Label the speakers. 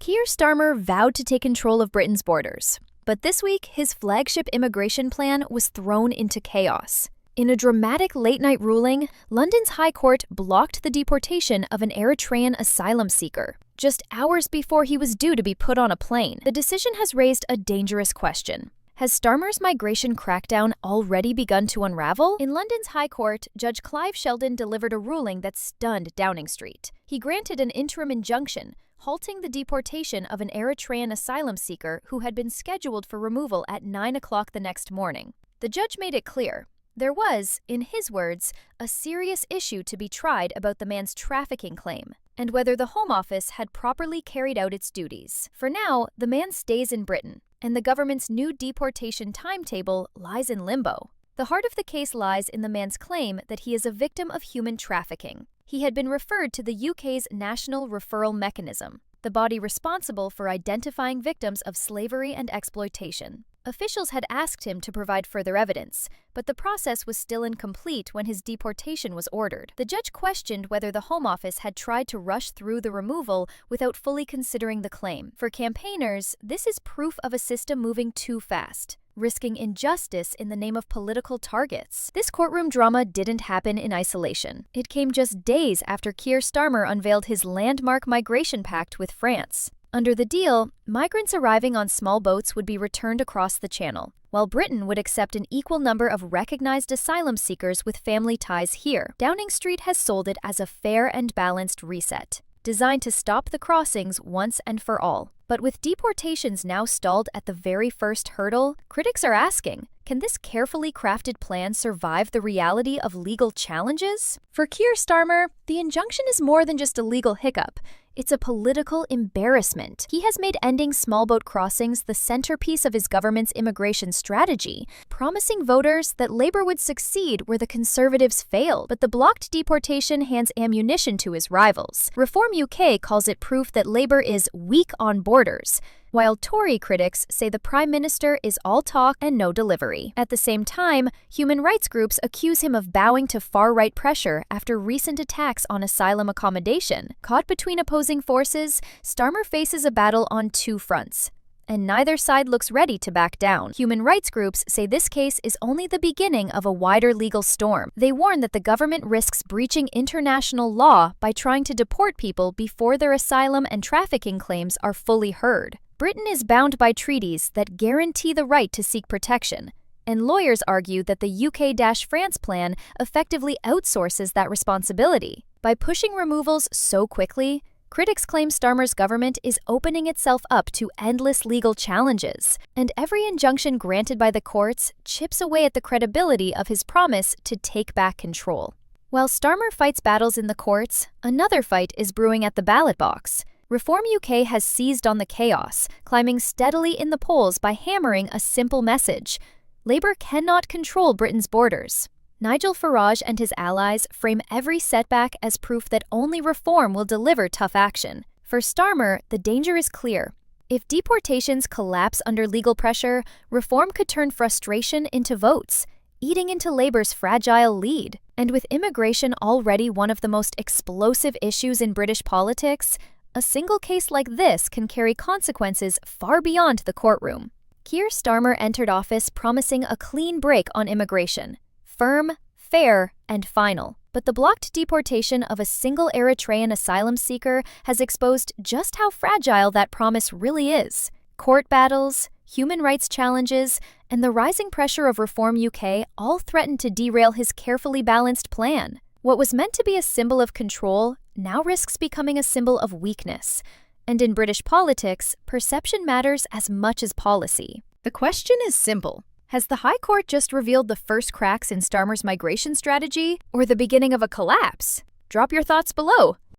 Speaker 1: Keir Starmer vowed to take control of Britain's borders, but this week his flagship immigration plan was thrown into chaos. In a dramatic late-night ruling, London's High Court blocked the deportation of an Eritrean asylum seeker, just hours before he was due to be put on a plane. The decision has raised a dangerous question. Has Starmer's migration crackdown already begun to unravel? In London's High Court, Judge Clive Sheldon delivered a ruling that stunned Downing Street. He granted an interim injunction, halting the deportation of an Eritrean asylum seeker who had been scheduled for removal at 9 o'clock the next morning. The judge made it clear there was, in his words, a serious issue to be tried about the man's trafficking claim and whether the Home Office had properly carried out its duties. For now, the man stays in Britain, and the government's new deportation timetable lies in limbo. The heart of the case lies in the man's claim that he is a victim of human trafficking. He had been referred to the UK's National Referral Mechanism, the body responsible for identifying victims of slavery and exploitation. Officials had asked him to provide further evidence, but the process was still incomplete when his deportation was ordered. The judge questioned whether the Home Office had tried to rush through the removal without fully considering the claim. For campaigners, this is proof of a system moving too fast, risking injustice in the name of political targets. This courtroom drama didn't happen in isolation. It came just days after Keir Starmer unveiled his landmark migration pact with France. Under the deal, migrants arriving on small boats would be returned across the Channel, while Britain would accept an equal number of recognized asylum seekers with family ties here. Downing Street has sold it as a fair and balanced reset, designed to stop the crossings once and for all. But with deportations now stalled at the very first hurdle, critics are asking, can this carefully crafted plan survive the reality of legal challenges? For Keir Starmer, the injunction is more than just a legal hiccup. It's a political embarrassment. He has made ending small boat crossings the centerpiece of his government's immigration strategy, promising voters that Labour would succeed where the Conservatives failed. But the blocked deportation hands ammunition to his rivals. Reform UK calls it proof that Labour is weak on borders, while Tory critics say the Prime Minister is all talk and no delivery. At the same time, human rights groups accuse him of bowing to far-right pressure after recent attacks on asylum accommodation. Caught between opposing forces, Starmer faces a battle on two fronts, and neither side looks ready to back down. Human rights groups say this case is only the beginning of a wider legal storm. They warn that the government risks breaching international law by trying to deport people before their asylum and trafficking claims are fully heard. Britain is bound by treaties that guarantee the right to seek protection, and lawyers argue that the UK-France plan effectively outsources that responsibility. By pushing removals so quickly, critics claim Starmer's government is opening itself up to endless legal challenges, and every injunction granted by the courts chips away at the credibility of his promise to take back control. While Starmer fights battles in the courts, another fight is brewing at the ballot box. Reform UK has seized on the chaos, climbing steadily in the polls by hammering a simple message: Labour cannot control Britain's borders. Nigel Farage and his allies frame every setback as proof that only reform will deliver tough action. For Starmer, the danger is clear. If deportations collapse under legal pressure, reform could turn frustration into votes, eating into Labour's fragile lead. And with immigration already one of the most explosive issues in British politics, a single case like this can carry consequences far beyond the courtroom. Keir Starmer entered office promising a clean break on immigration: firm, fair, and final. But the blocked deportation of a single Eritrean asylum seeker has exposed just how fragile that promise really is. Court battles, human rights challenges, and the rising pressure of Reform UK all threaten to derail his carefully balanced plan. What was meant to be a symbol of control now risks becoming a symbol of weakness. And in British politics, perception matters as much as policy. The question is simple. Has the High Court just revealed the first cracks in Starmer's migration strategy, or the beginning of a collapse? Drop your thoughts below.